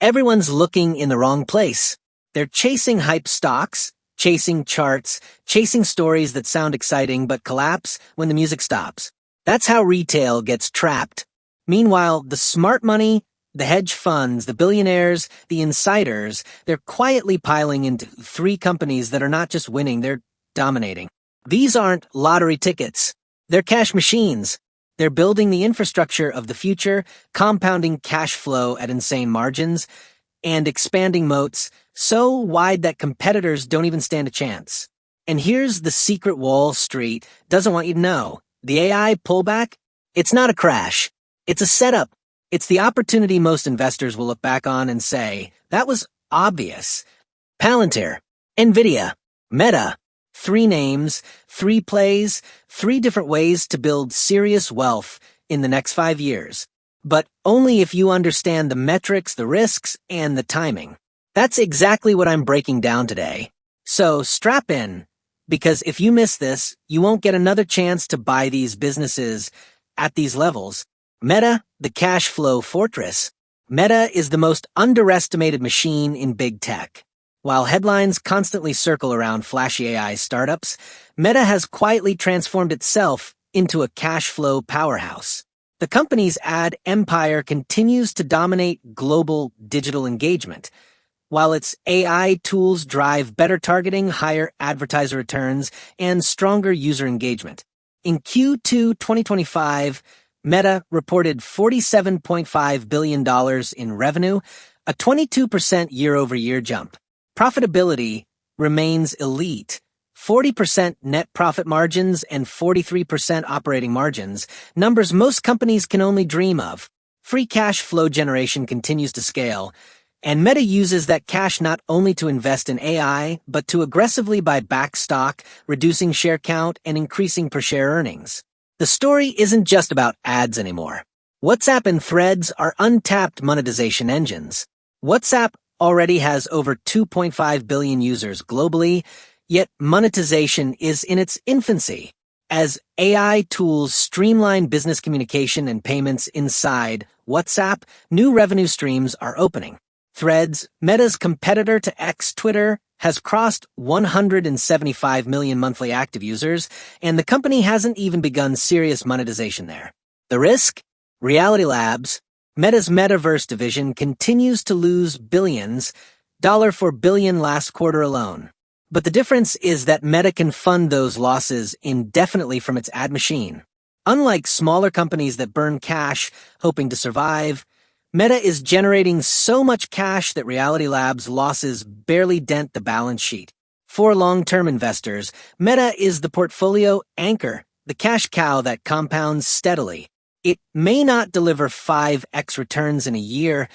everyone's looking in the wrong place. They're chasing hype stocks, chasing charts, chasing stories that sound exciting but collapse when the music stops. That's how retail gets trapped. Meanwhile, the smart money, the hedge funds, the billionaires, the insiders, they're quietly piling into three companies that are not just winning, they're dominating. These aren't lottery tickets. They're cash machines. They're building the infrastructure of the future, compounding cash flow at insane margins, and expanding moats so wide that competitors don't even stand a chance. And here's the secret Wall Street doesn't want you to know. The AI pullback, it's not a crash. It's a setup. It's the opportunity most investors will look back on and say, that was obvious. Palantir, Nvidia, Meta, 3 names, 3 plays, 3 different ways to build serious wealth in the next 5 years. But only if you understand the metrics, the risks, and the timing. That's exactly what I'm breaking down today. So strap in, because if you miss this, you won't get another chance to buy these businesses at these levels. Meta, the cash flow fortress. Meta is the most underestimated machine in big tech. While headlines constantly circle around flashy AI startups, Meta has quietly transformed itself into a cash flow powerhouse. The company's ad empire continues to dominate global digital engagement, while its AI tools drive better targeting, higher advertiser returns, and stronger user engagement. In Q2 2025, Meta reported $47.5 billion in revenue, a 22% year-over-year jump. Profitability remains elite. 40% net profit margins and 43% operating margins, numbers most companies can only dream of. Free cash flow generation continues to scale, and Meta uses that cash not only to invest in AI, but to aggressively buy back stock, reducing share count and increasing per share earnings. The story isn't just about ads anymore. WhatsApp and Threads are untapped monetization engines. WhatsApp already has over 2.5 billion users globally, yet monetization is in its infancy. As AI tools streamline business communication and payments inside WhatsApp, new revenue streams are opening. Threads, Meta's competitor to X Twitter, has crossed 175 million monthly active users, and the company hasn't even begun serious monetization there. The risk? Reality Labs, Meta's metaverse division, continues to lose billions, $4 billion last quarter alone. But the difference is that Meta can fund those losses indefinitely from its ad machine. Unlike smaller companies that burn cash hoping to survive, Meta is generating so much cash that Reality Labs' losses barely dent the balance sheet. For long-term investors, Meta is the portfolio anchor, the cash cow that compounds steadily. It may not deliver 5x returns in a year,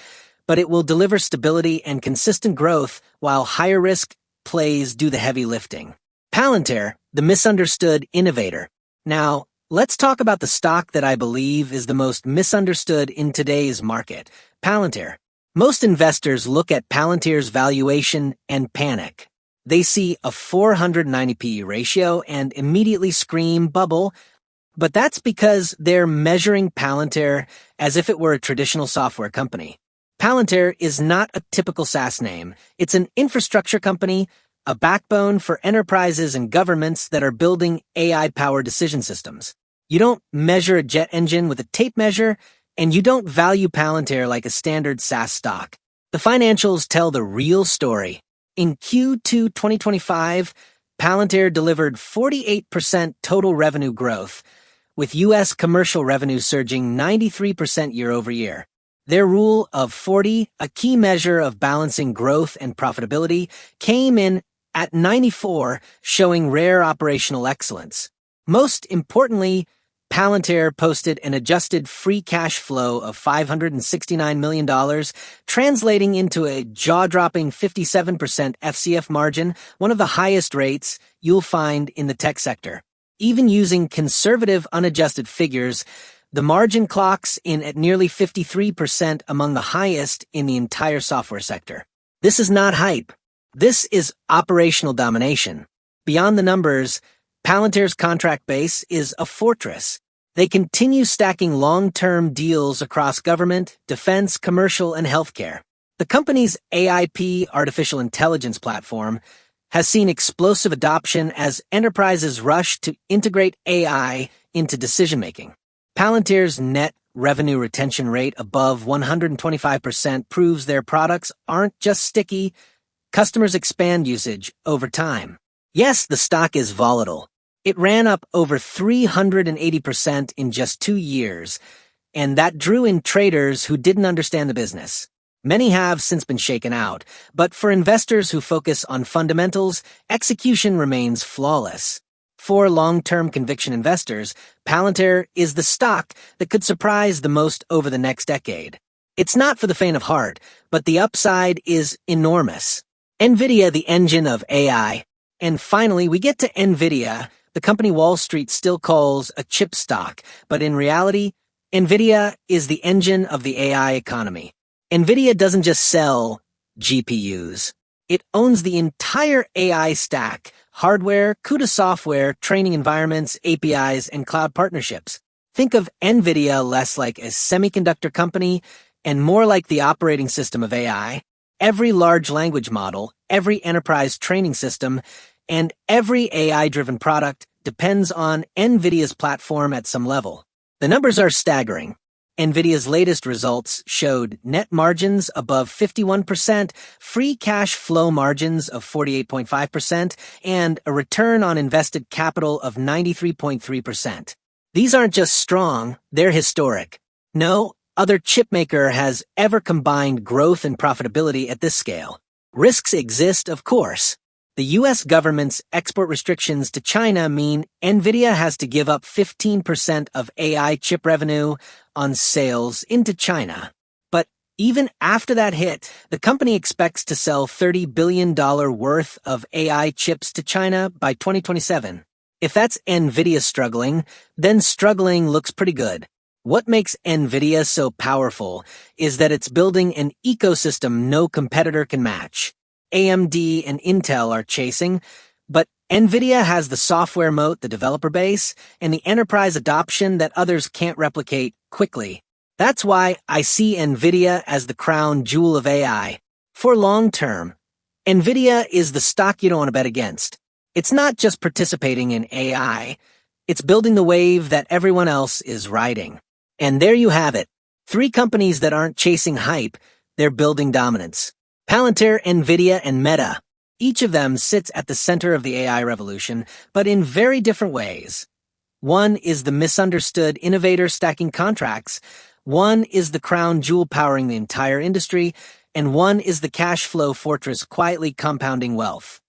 but it will deliver stability and consistent growth while higher-risk plays do the heavy lifting. Palantir, the misunderstood innovator. Now, let's talk about the stock that I believe is the most misunderstood in today's market, Palantir. Most investors look at Palantir's valuation and panic. They see a 490 PE ratio and immediately scream bubble, but that's because they're measuring Palantir as if it were a traditional software company. Palantir is not a typical SaaS name. It's an infrastructure company, a backbone for enterprises and governments that are building AI-powered decision systems. You don't measure a jet engine with a tape measure, and you don't value Palantir like a standard SaaS stock. The financials tell the real story. In Q2 2025, Palantir delivered 48% total revenue growth, with U.S. commercial revenue surging 93% year-over-year. Their Rule of 40, a key measure of balancing growth and profitability, came in at 94, showing rare operational excellence. Most importantly, Palantir posted an adjusted free cash flow of $569 million, translating into a jaw-dropping 57% FCF margin, one of the highest rates you'll find in the tech sector. Even using conservative unadjusted figures, the margin clocks in at nearly 53%, among the highest in the entire software sector. This is not hype. This is operational domination. Beyond the numbers, Palantir's contract base is a fortress. They continue stacking long-term deals across government, defense, commercial, and healthcare. The company's AIP artificial intelligence platform has seen explosive adoption as enterprises rush to integrate AI into decision-making. Palantir's net revenue retention rate above 125% proves their products aren't just sticky, customers expand usage over time. Yes, the stock is volatile. It ran up over 380% in just 2 years, and that drew in traders who didn't understand the business. Many have since been shaken out, but for investors who focus on fundamentals, execution remains flawless. For long-term conviction investors, Palantir is the stock that could surprise the most over the next decade. It's not for the faint of heart, but the upside is enormous. Nvidia, the engine of AI. And finally, we get to Nvidia, the company Wall Street still calls a chip stock, but in reality, Nvidia is the engine of the AI economy. Nvidia doesn't just sell GPUs. It owns the entire AI stack: hardware, CUDA software, training environments, APIs, and cloud partnerships. Think of Nvidia less like a semiconductor company and more like the operating system of AI. Every large language model, every enterprise training system, and every AI-driven product depends on Nvidia's platform at some level. The numbers are staggering. Nvidia's latest results showed net margins above 51%, free cash flow margins of 48.5%, and a return on invested capital of 93.3%. These aren't just strong, they're historic. No other chipmaker has ever combined growth and profitability at this scale. Risks exist, of course. The U.S. government's export restrictions to China mean Nvidia has to give up 15% of AI chip revenue on sales into China. But even after that hit, the company expects to sell $30 billion worth of AI chips to China by 2027. If that's Nvidia struggling, then struggling looks pretty good. What makes Nvidia so powerful is that it's building an ecosystem no competitor can match. AMD and Intel are chasing, but Nvidia has the software moat, the developer base, and the enterprise adoption that others can't replicate quickly. That's why I see Nvidia as the crown jewel of AI. For long term, Nvidia is the stock you don't want to bet against. It's not just participating in AI, it's building the wave that everyone else is riding. And there you have it. 3 companies that aren't chasing hype, they're building dominance. Palantir, Nvidia, and Meta. Each of them sits at the center of the AI revolution, but in very different ways. One is the misunderstood innovator stacking contracts, one is the crown jewel powering the entire industry, and one is the cash flow fortress quietly compounding wealth.